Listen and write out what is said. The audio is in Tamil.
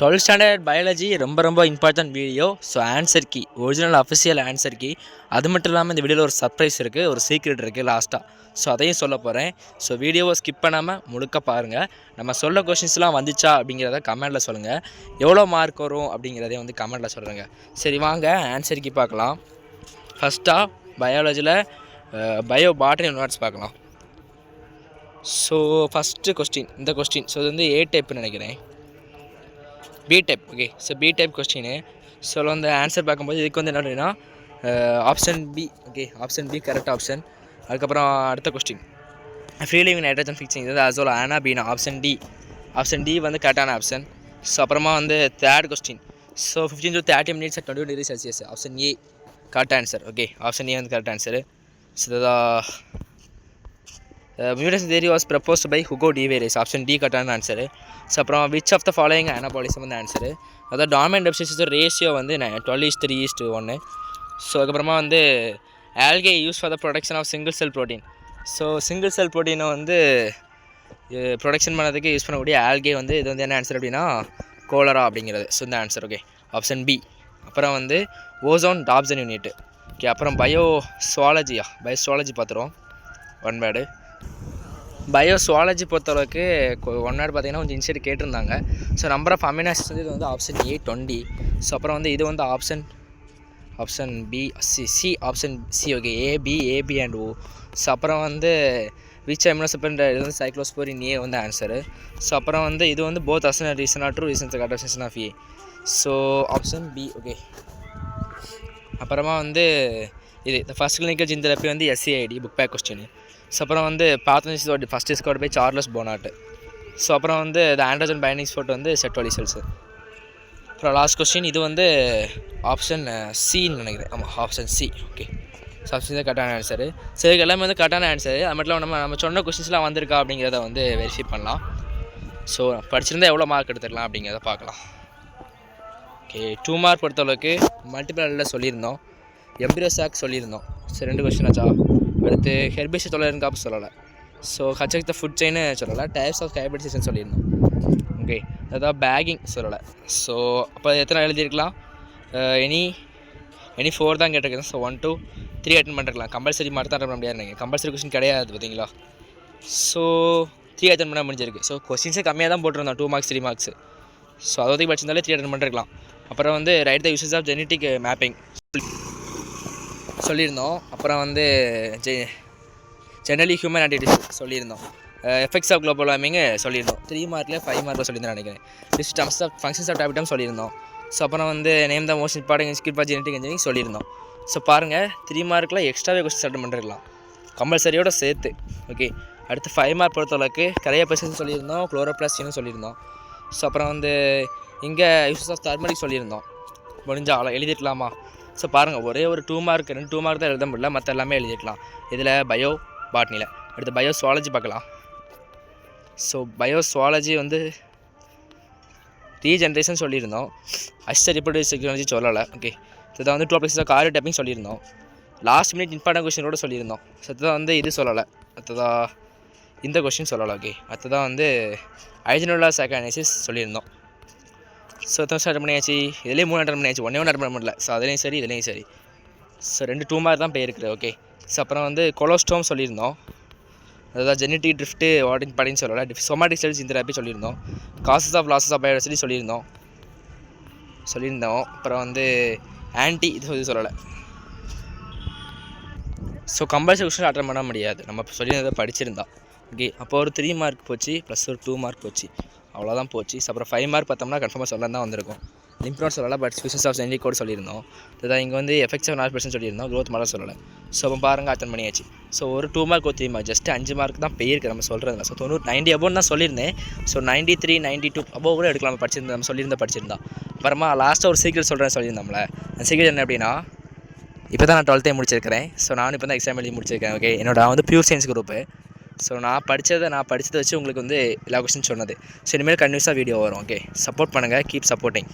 12th ஸ்டாண்டர்ட் பயாலஜி ரொம்ப important video. So answer key, original official answer key. அது மட்டும் இல்லாமல் இந்த வீடியோவில் ஒரு சர்ப்ரைஸ் இருக்குது, ஒரு சீக்ரெட் இருக்குது லாஸ்ட்டாக. ஸோ அதையும் சொல்ல போகிறேன். ஸோ வீடியோவை ஸ்கிப் பண்ணாமல் முழுக்க பாருங்கள். நம்ம சொல்ல கொஷின்ஸ்லாம் வந்துச்சா அப்படிங்கிறத கமெண்ட்டில் சொல்லுங்கள். எவ்வளோ மார்க் வரும் அப்படிங்கிறதையும் வந்து கமெண்ட்டில் சொல்கிறேங்க. சரி வாங்க ஆன்சர் கீ பார்க்கலாம். ஃபஸ்ட்டாக பயாலஜியில் பயோ பாட்டனி நோட்ஸ் பார்க்கலாம். ஸோ ஃபஸ்ட்டு கொஸ்டின், இந்த கொஸ்டின். ஸோ இது வந்து ஏ டைப்னு நினைக்கிறேன், B type. Okay, so B type question. So வந்து ஆன்சர் பார்க்கும்போது இதுக்கு வந்து என்ன அப்படின்னா option B. Okay, option B correct option. அதுக்கப்புறம் அடுத்த கொஸ்டின், ஃபீலிங் நைட்ரஜன் ஃபிக்ஸிங் இது Azolla Anabaena. Option D வந்து கரெக்டான ஆப்ஷன். ஸோ அப்புறமா வந்து third question, so 15 to 30 minutes at 22 degrees Celsius. Option A correct answer. Okay, option A வந்து correct answer. So mutation theory was proposed by Hugo de Veres. Option D கரெக்டான ஆன்சரு. ஸோ அப்புறம் which of the following anabolism வந்து ஆன்சரு. அதாவது டாமினன்ட் டெபிசிட்ஸ் ரேஷியோ வந்து 12:3:1. ஸோ அதுக்கப்புறமா வந்து algae use for the production of single cell protein. So single cell ப்ரோட்டீனை வந்து ப்ரொடக்ஷன் பண்ணதுக்கு யூஸ் பண்ணக்கூடிய ஆல்கே வந்து இது வந்து என்ன ஆன்சர் அப்படின்னா கோலரா அப்படிங்கிறது. ஸோ இந்த ஆன்சர். Okay, option B. அப்புறம் வந்து ஓசோன் டாப்சன் யூனிட். ஓகே, அப்புறம் பயோசுவாலஜி பார்த்துருவோம். ஒன் வேர்டு பயோசுவாலஜி பொறுத்தளவுக்கு ஒன் வேர்டு பார்த்திங்கன்னா கொஞ்சம் இன்சைட் கேட்டிருந்தாங்க. So number of amino acids வந்து இது வந்து ஆப்ஷன் ஏ 20. ஸோ அப்புறம் வந்து இது வந்து option B C option C. Okay, AB and O. So அப்புறம் வந்து விச் அமினோசெப்பண்ட் இது வந்து சைக்ளோஸ்போரின் ஏ வந்து ஆன்சரு. ஸோ அப்புறம் வந்து இது வந்து both assertion reason are true reasons correct of A. So option B. Okay, அப்புறமா வந்து இது ஃபர்ஸ்ட் கிளினிக்கல் ஜீன் தெரப்பி வந்து SCID book back question. So அப்புறம் வந்து பாத்தோஜிஸ் first discovered by Charles Bonnet. So அப்புறம் வந்து த ஆண்ட்ரோஜன் பைண்டிங் ஸ்பாட் வந்து செட்டோலி செல்ஸு. அப்புறம் லாஸ்ட் கொஸ்டின், இது வந்து ஆப்ஷன் சின்னு நினைக்கிறேன். ஆமாம், option C. Okay, so option தான் கரெக்டான ஆன்சரு. ஸோ இதுக்கு எல்லாமே வந்து கரெக்டான ஆன்சரு. அது மட்டும் இல்லாமல் நம்ம சொன்ன கொஸ்டின்ஸ்லாம் வந்திருக்கா அப்படிங்கிறத வந்து வெரிஃபை பண்ணலாம். ஸோ படிச்சிருந்தால் எவ்வளோ மார்க் எடுத்துக்கலாம் அப்படிங்கிறத பார்க்கலாம். ஓகே, 2 மார்க் பொறுத்தளவுக்கு மல்டிபிள் சொல்லியிருந்தோம், எம்பிரோசாக் சொல்லியிருந்தோம். ஸோ 2 கொஸ்டின் ஆச்சா. அடுத்து ஹெர்பிசி தொலைன்னு காப்பு சொல்லலை. ஸோ ஹச்சக் த ஃபுட் செயின்னு சொல்லலை. டைப்ஸ் ஆஃப் ஹைபிரிடைசேஷன் சொல்லியிருந்தோம். ஓகே, அதாவது பேக்கிங் சொல்லலை. ஸோ அப்போ எத்தனை எழுதியிருக்கலாம், எனி 4 தான் கேட்டிருக்கேன். ஸோ 1 to 3 அட்டன் பண்ணிருக்கலாம். கம்பல்சரி மார்க் தான் அட்டன் பண்ண முடியாது, கம்பல்சரி கொஸ்டின் கிடையாது பார்த்தீங்களா. ஸோ 3 அட்டன் பண்ண முடிஞ்சிருக்கு. ஸோ கொஸ்டின்ஸே கம்மியாக தான் போட்டிருந்தோம், 2 மார்க்ஸ் 3 மார்க்ஸ். ஸோ அதை படிச்சிருந்தாலே 3 அட்டன் பண்ணிருக்கலாம். அப்புறம் வந்து write the uses of genetic mapping சொல்லியிருந்தோம். அப்புறம் வந்து ஜெனரலி ஹியூமன் ஆக்டிவிட்டிஸ் சொல்லியிருந்தோம். எஃபெக்ட்ஸ் ஆஃப் குளோபல் வார்மிங் சொல்லியிருந்தோம். 3 மார்க்கில் 5 மார்க்கில் சொல்லியிருந்தேன் நினைக்கிறேன். List terms of functions of டைபிட்டம் சொல்லியிருந்தோம். ஸோ அப்புறம் வந்து name the most important institute for genetic engineering சொல்லியிருந்தோம். ஸோ பாருங்கள், 3 மார்க்கில் எக்ஸ்ட்ராவே கொஸ்டின் அட்டன் பண்ணிருக்கலாம் கம்பல்சரியோடு சேர்த்து. ஓகே, அடுத்து 5 மார்க் பொறுத்தளவுக்கு கரையா பெர்சன் சொல்லியிருந்தோம், குளோரோபிளாஸ்டின்னு சொல்லியிருந்தோம். ஸோ அப்புறம் வந்து இங்கே யூசஸ் ஆஃப் தர்மரிக் சொல்லியிருந்தோம். முடிஞ்சால் எழுதிடலாமா. ஸோ பாருங்கள், ஒரே ஒரு 2 மார்க் 2 மார்க் தான் எழுத முடியல, மற்ற எல்லாமே எழுதிக்கலாம். இதில் பயோ பாட்னியில். அடுத்து பயோசுவாலஜி பார்க்கலாம். ஸோ பயோசுவாலஜி வந்து ரீஜென்ரேஷன் சொல்லியிருந்தோம், அசிஸ்டட் ரிப்ரொடக்டிவ் டெக்னாலஜி சொல்லலை. ஓகே, இதுதான் வந்து 2 அப்ளிகேஷன் காரியோ டைப்பிங் சொல்லியிருந்தோம். லாஸ்ட் மினிட் இம்பார்ட்டன்ட் கொஸ்டினோட சொல்லியிருந்தோம். ஸோ அதுதான் வந்து இது சொல்லலை, அடுத்ததாக இந்த கொஸ்டின் சொல்லலை. ஓகே, அடுத்ததான் வந்து ஐஜனோலா சைக்கானைசிஸ் சொல்லியிருந்தோம். ஸோ எத்தனை அட்டன் பண்ணியாச்சு, இதுலேயே 3 அட்டன் பண்ணியாச்சு, 1 அட்டன் பண்ண முடியல. ஸோ அதுலேயும் சரி இதுலேயும் சரி. ஸோ 2 மார்க் தான் போயிருக்குது. ஓகே, ஸோ அப்புறம் வந்து கொலோஸ்டோம் சொல்லியிருந்தோம், அதாவது ஜெனட்டிக் ட்ரிஃப்ட்டு வாட்டின் படின்னு சொல்லலை. சொமாட்டிக் செல்ஸ் இந்த தெரப்பி சொல்லியிருந்தோம். Causes of losses of biodiversity சொல்லியிருந்தோம். அப்புறம் வந்து இது சொல்லலை. ஸோ கம்பல்சரி கொஸ்டின் அட்டன் பண்ண முடியாது, நம்ம சொல்லியிருந்ததை படிச்சிருந்தா. ஓகே, அப்போ ஒரு 3 மார்க் போச்சு, ப்ளஸ் ஒரு 2 மார்க் போச்சு, அவ்வளோதான் போச்சு. ஸோ அப்புறம் 5 மார்க் பார்த்தோம்னா கன்ஃபார்மாக சொல்லலாம் தான் வந்திருக்கும். லிம்ப்ரோட் சொல்லலை, but species of genetic code சொல்லியிருந்தோம். இதுதான் இங்கே வந்து எஃபெக்ட்ஸ் ஆஃப் 4% சொல்லியிருந்தோம், க்ரோத் மாடல் சொல்லலை. ஸோ அப்போ பாருங்கள், அட்டன் பண்ணியாச்சு. ஸோ ஒரு 2 மார்க் ஒரு 3 மார்க், ஜஸ்ட் 5 மார்க் தான் போயிருக்கு நம்ம சொல்கிறதுல. ஸோ 90 அபோவ் தான் சொல்லியிருந்தேன். ஸோ 93 92 அபோவ் கூட எடுக்கலாம் படிச்சிருந்தோம், நம்ம படிச்சிருந்தா. அப்புறமா லாஸ்ட்டாக ஒரு சீக்கிரம் சொல்கிறேன்னு சொல்லியிருந்தோம்ல, அந்த சீக்கிரம் என்ன அப்படின்னா, இப்போ தான் நான் 12th முடிச்சிருக்கிறேன். ஸோ நானும் இப்போ தான் எக்ஸாம் எழுதி முடிச்சிருக்கேன். ஓகே, என்னோட வந்து பியூர் சயின்ஸ் குரூப்பு. ஸோ நான் படித்ததை வச்சு உங்களுக்கு வந்து எல்லா கொஸ்டின் சொன்னது. ஸோ இனிமேல் கன்டினியூஸாக வீடியோ வரும். ஓகே, சப்போர்ட் பண்ணுங்கள், கீப் சப்போர்ட்டிங்.